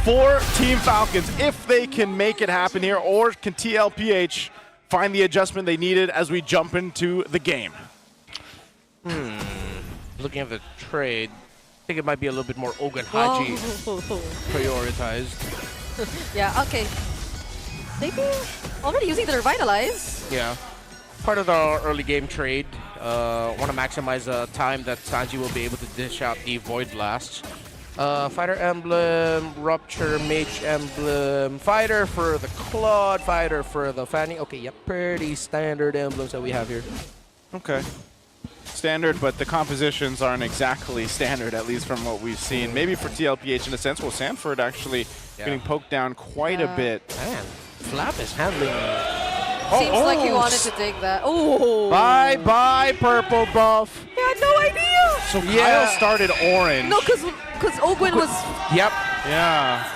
for Team Falcons if they can make it happen here, or can TLPH find the adjustment they needed as we jump into the game? Looking at the trade, I think it might be a little bit more Ogun Haji prioritized. Yeah, okay. Maybe already using the Revitalize. Yeah. Part of the early game trade. Want to maximize the time that Sanji will be able to dish out the Void Blasts. Fighter Emblem, Rupture, Mage Emblem, Fighter for the Claude, Fighter for the Fanny. Okay, yep, pretty standard emblems that we have here. Okay. Standard, but the compositions aren't exactly standard, at least from what we've seen. Maybe for TLPH in a sense. Well, Sanford actually getting poked down quite a bit. Man, Flap is handling... Seems like he wanted to take that. Oh! Bye-bye, purple buff. I had no idea! So Kyle started orange. No, because Ogwin was... Yep. Yeah.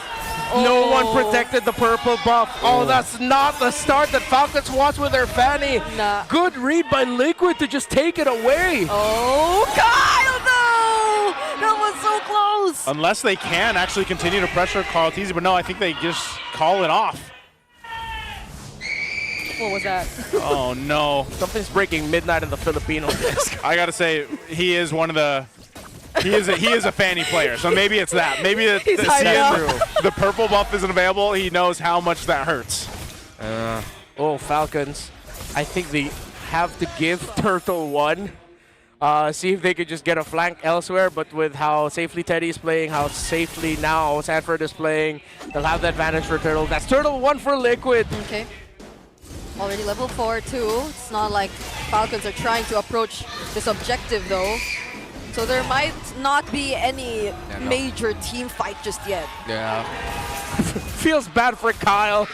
No one protected the purple buff. Oh, that's not the start that Falcons wants with their Fanny. Nah. Good read by Liquid to just take it away. Oh, Kyle, though! That was so close! Unless they can actually continue to pressure Carl Teasy, but no, I think they just call it off. What was that? Oh, no. Something's breaking midnight in the Filipino disc. I got to say, he is one of the... He is a Fanny player, so maybe it's that. Maybe the purple buff isn't available. He knows how much that hurts. Oh, Falcons. I think they have to give Turtle one. See if they could just get a flank elsewhere, but with how safely Teddy is playing, how safely now Sanford is playing, they'll have the advantage for Turtle. That's Turtle 1 for Liquid. Okay. Already level 4 too. It's not like Falcons are trying to approach this objective though. So there might not be any major team fight just yet. Yeah. Feels bad for Kyle.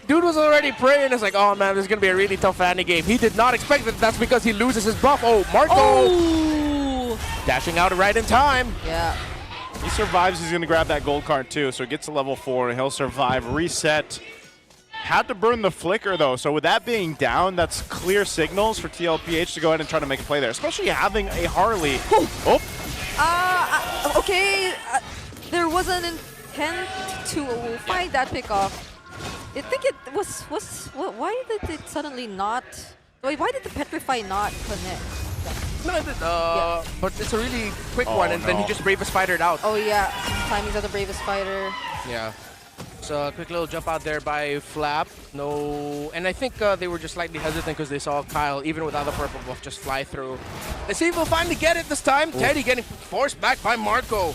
Dude was already praying. It's like, oh man, this is going to be a really tough Fanny game. He did not expect that. That's because he loses his buff. Oh, Marco. Oh! Dashing out right in time. Yeah. He survives. He's going to grab that gold card too. So he gets to level 4. He'll survive. Reset. Had to burn the flicker though. So with that being down, that's clear signals for TLPH to go ahead and try to make a play there. Especially having a Harley. Oh. Okay. There was an intent to find that pickoff. I think it was why did it suddenly not? Wait, why did the Petrify not connect? No, but it's a really quick one, and then he just Bravest Spidered out. Oh yeah, timings of the Bravest Spider. Yeah. So a quick little jump out there by Flap. No, and I think they were just slightly hesitant because they saw Kyle, even without the purple buff, just fly through. Let's see if we'll finally get it this time. Ooh. Teddy getting forced back by Marco.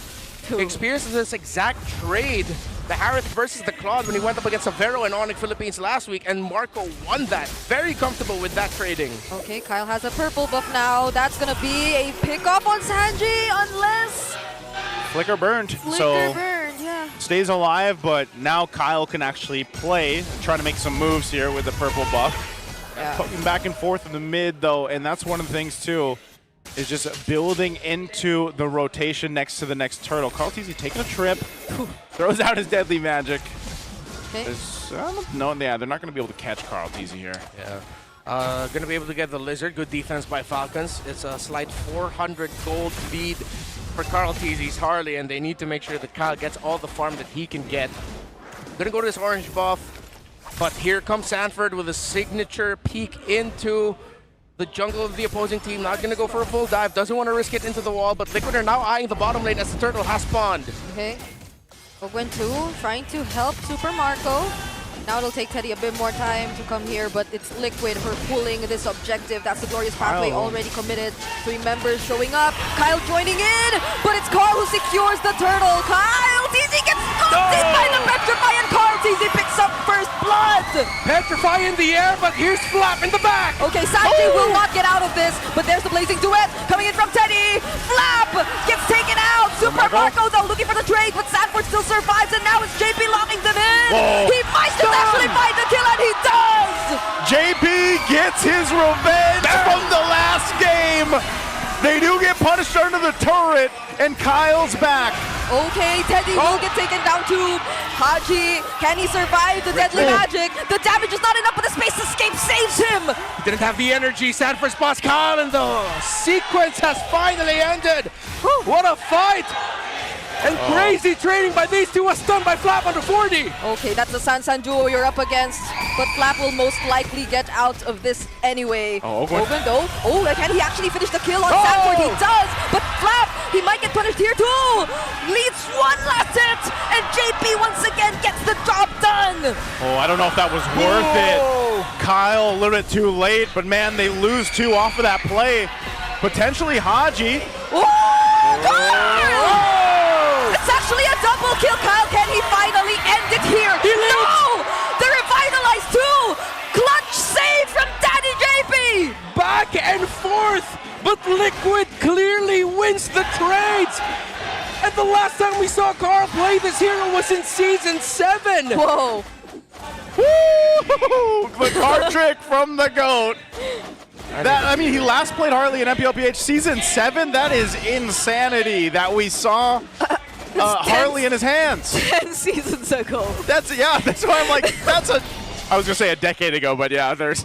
Experiences this exact trade. The Harith versus the Claude when he went up against Avero and Onyx Philippines last week, and Marco won that. Very comfortable with that trading. Okay, Kyle has a purple buff now. That's gonna be a pick-up on Sanji, unless... Flicker burned. Flicker burned, yeah. Stays alive, but now Kyle can actually play, try to make some moves here with the purple buff. Yeah. Poking back and forth in the mid, though, and that's one of the things, too, is just building into the rotation next to the next turtle. Carl Teasy taking a trip, throws out his deadly magic. Okay. No, yeah, they're not going to be able to catch Carl Teasy here. Yeah. Going to be able to get the Lizard. Good defense by Falcons. It's a slight 400 gold lead for Carl Teasy's Harley, and they need to make sure that Kyle gets all the farm that he can get. Going to go to this orange buff, but here comes Sanford with a signature peek into the jungle of the opposing team. Not going to go for a full dive. Doesn't want to risk it into the wall, but Liquid are now eyeing the bottom lane as the turtle has spawned. Okay. Ogwen 2 trying to help Super Marco. Now it'll take Teddy a bit more time to come here, but it's Liquid for pulling this objective. That's the Glorious Pathway already committed. 3 members showing up. Kyle joining in, but it's Carl who secures the turtle. Kyle Teasy gets knocked in by the Petrify, and Carl Teasy picks up first blood. Petrify in the air, but here's Flap in the back. Okay, Sanji will not get out of this, but there's the Blazing Duet coming in from Teddy. Flap gets taken out. Super Marco though looking for the trade, but Sanford still survives, and now it's JP locking them in. He might just actually find the kill, and he does! JP gets his revenge from the last game. They do get punished under the turret, and Kyle's back. Okay, Teddy will get taken down too. Haji, can he survive the deadly magic? The damage is not enough, but the space escape saves him. He didn't have the energy. Sanford's boss Kyle, and the sequence has finally ended. What a fight! And crazy trading by these two was stunned by Flap under 40. Okay, that's the Sansan duo you're up against, but Flap will most likely get out of this anyway. Ogun though. Oh, can he actually finish the kill on Sanford? He does, but Flap, he might get punished here too. Leads one last hit, and JP once again gets the job done. Oh, I don't know if that was worth it. Kyle a little bit too late, but man, they lose 2 off of that play. Potentially Haji. It's actually a double kill. Kyle, can he finally end it here? No! The revitalized too! Clutch save from Daddy JP! Back and forth, but Liquid clearly wins the trades. And the last time we saw Carl play this hero was in Season 7. Whoa. Woo! The card trick from the GOAT. I mean, he last played Harley in MPLPH Season 7. That is insanity that we saw Harley in his hands. 10 seasons ago. That's why I'm like, I was gonna say a decade ago, but yeah, It's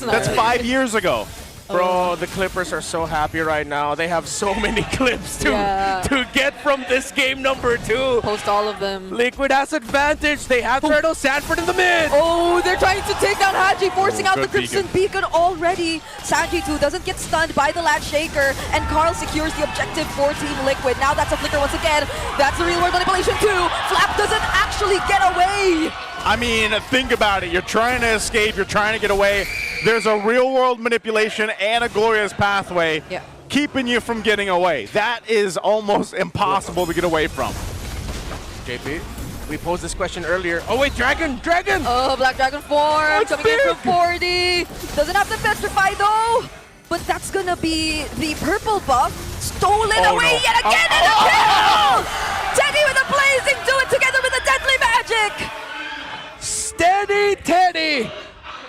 that's 5 years ago. Bro, the Clippers are so happy right now. They have so many clips to get from this game number 2. Post all of them. Liquid has advantage. They have Turtle Sanford in the mid. Oh, they're trying to take down Haji, forcing out the good Crimson Beacon already. Sanji too doesn't get stunned by the Latch Shaker, and Carl secures the objective for Team Liquid. Now that's a flicker once again. That's the real world manipulation too. Flap doesn't actually get away. I mean, think about it. You're trying to escape. You're trying to get away. There's a real-world manipulation and a glorious pathway keeping you from getting away. That is almost impossible to get away from. JP, we posed this question earlier. Oh wait, Dragon! Oh, Black Dragon form coming in from 40. Doesn't have to petrify though. But that's gonna be the purple buff stolen away yet again in a kill! Teddy with a blazing do it together with a deadly magic! Steady Teddy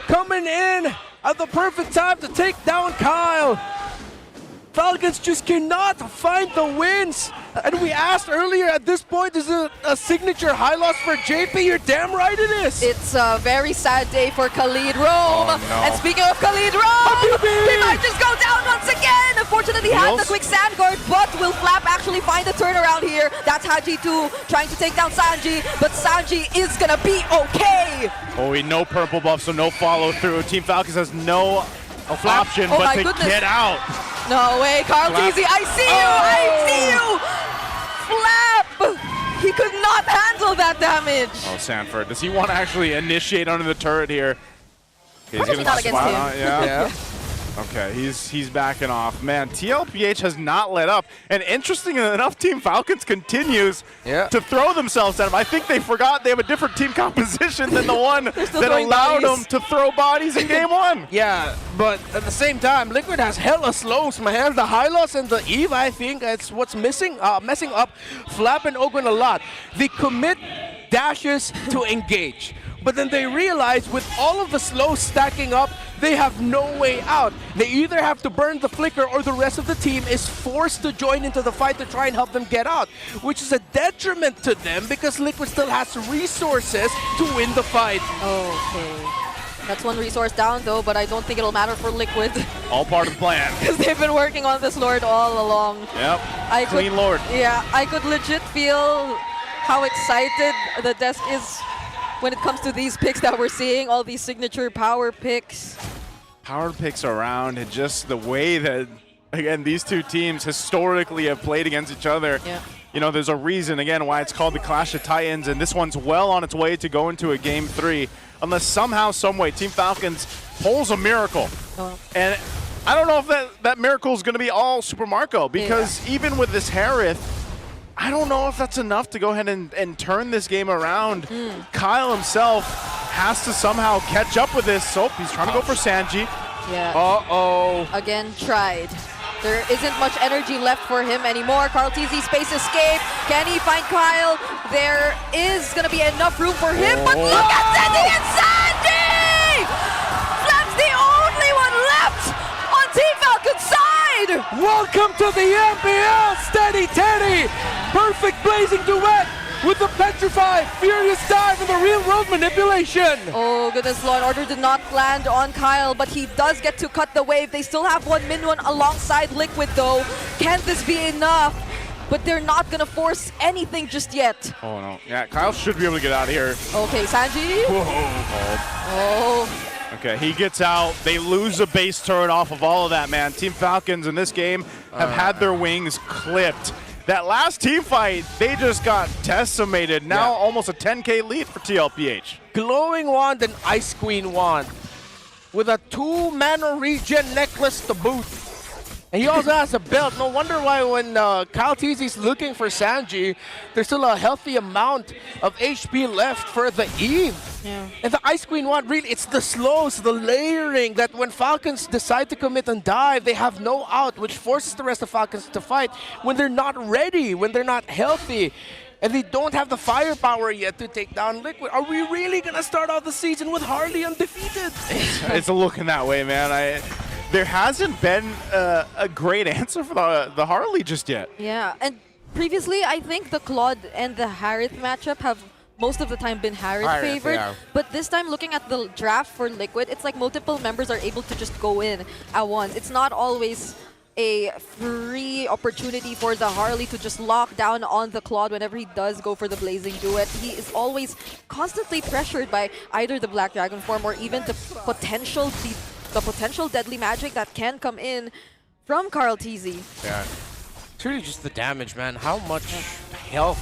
coming in at the perfect time to take down Kyle. Falcons just cannot find the wins. And we asked earlier, at this point, is it a signature high loss for JP? You're damn right it is. It's a very sad day for Khalid Rome. Oh, no. And speaking of Khalid Rome, he might just go down once again. Unfortunately, he had the quick sand guard, but will Flap actually find the turnaround here? That's Haji too, trying to take down Sanji, but Sanji is gonna be okay. Oh, no purple buff, so no follow through. Team Falcons has no option but to get out. No way, Carl Teasy, I see you! Flap! He could not handle that damage. Oh, Sanford, does he want to actually initiate under the turret here? He's Probably not against him. Yeah. Okay, he's backing off. Man, TLPH has not let up. And interesting enough, Team Falcons continues to throw themselves at him. I think they forgot they have a different team composition than the one that allowed them to throw bodies in game 1. Yeah, but at the same time, Liquid has hella slows, man. The high loss and the Eve, I think, that's what's messing up Flap and Ogun a lot. They commit dashes to engage. But then they realize with all of the slows stacking up, they have no way out. They either have to burn the flicker or the rest of the team is forced to join into the fight to try and help them get out, which is a detriment to them because Liquid still has resources to win the fight. Okay. That's one resource down though, but I don't think it'll matter for Liquid. All part of the plan. Because they've been working on this Lord all along. Yep, clean Lord. Yeah, I could legit feel how excited the desk is when it comes to these picks that we're seeing, all these signature power picks. Power picks around, and just the way that, again, these two teams historically have played against each other. Yeah. You know, there's a reason, again, why it's called the Clash of Titans, and this one's well on its way to go into a Game 3, unless somehow, someway, Team Falcons pulls a miracle. And I don't know if that miracle is going to be all Super Marco, because even with this Harith, I don't know if that's enough to go ahead and turn this game around. Kyle himself has to somehow catch up with this. So he's trying to go for Sanji. Yeah. Again, tried. There isn't much energy left for him anymore. Carl TZ space escape. Can he find Kyle? There is going to be enough room for him, but look at Teddy and Sanji! That's the only one left on Team Falcon's side! Welcome to the MPL, Steady Teddy! Perfect blazing duet with the Petrify, Furious Dive, and the real world manipulation! Oh goodness, Law and Order did not land on Kyle, but he does get to cut the wave. They still have one min one alongside Liquid though. Can this be enough? but they're not gonna force anything just yet. Oh no. Yeah, Kyle should be able to get out of here. Okay, Sanji. Oh. Okay, he gets out. They lose a base turret off of all of that, man. Team Falcons in this game have had their wings clipped. That last team fight, they just got decimated. Now almost a 10K lead for TLPH. Glowing Wand and Ice Queen Wand with a 2-mana regen necklace to boot. And he also has a belt. No wonder why when Kyle TZ's looking for Sanji, there's still a healthy amount of HP left for the Eve. Yeah. And the Ice Queen Wand, really, it's the slows, the layering, that when Falcons decide to commit and dive, they have no out, which forces the rest of Falcons to fight when they're not ready, when they're not healthy. And they don't have the firepower yet to take down Liquid. Are we really going to start out the season with Harley undefeated? It's looking that way, man. There hasn't been a great answer for the Harley just yet. Yeah, and previously I think the Claude and the Harith matchup have most of the time been Harith favored. Yeah. But this time, looking at the draft for Liquid, it's like multiple members are able to just go in at once. It's not always a free opportunity for the Harley to just lock down on the Claude whenever he does go for the Blazing Duet. He is always constantly pressured by either the Black Dragon form or even the potential deadly magic that can come in from Carl TZ. Yeah. It's really just the damage, man. How much health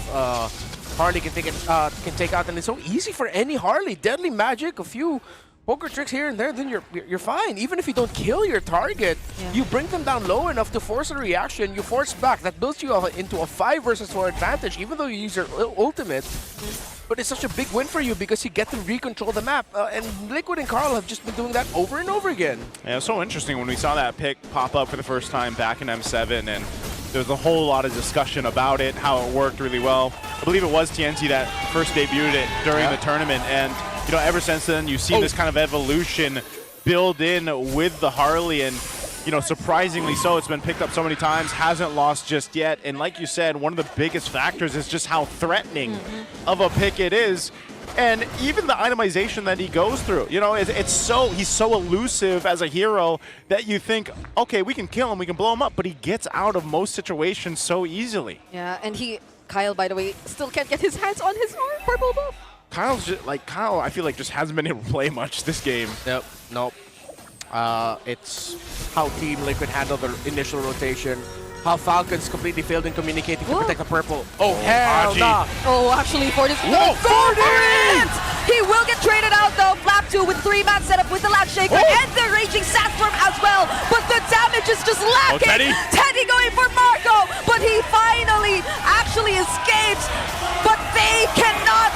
Harley can take out, and it's so easy for any Harley. Deadly magic, a few poker tricks here and there, then you're fine. Even if you don't kill your target, you bring them down low enough to force a reaction. You force back. That builds you into a 5 versus 4 advantage, even though you use your ultimate. But it's such a big win for you because you get to recontrol the map. And Liquid and Carl have just been doing that over and over again. Yeah, it was so interesting when we saw that pick pop up for the first time back in M7, and there was a whole lot of discussion about it, how it worked really well. I believe it was TNT that first debuted it during the tournament, and you know, ever since then, you've seen this kind of evolution build in with the Harley, and you know, surprisingly so, it's been picked up so many times, hasn't lost just yet. And like you said, one of the biggest factors is just how threatening of a pick it is. And even the itemization that he goes through, you know, he's so elusive as a hero that you think, okay, we can kill him, we can blow him up, but he gets out of most situations so easily. Yeah, and Kyle, by the way, still can't get his hands on his purple buff. Kyle, I feel like just hasn't been able to play much this game. Nope. It's how Team Liquid handled their initial rotation. How Falcons completely failed in communicating to protect the purple. Oh, hell nah. Oh, actually, for this. Whoa, Go for it! He will get traded out, though. Flap 2 with 3-man setup with the Lat Shaker and the Raging Sandstorm as well. But the damage is just lacking. Teddy going for Marco, but he finally actually escapes. But they cannot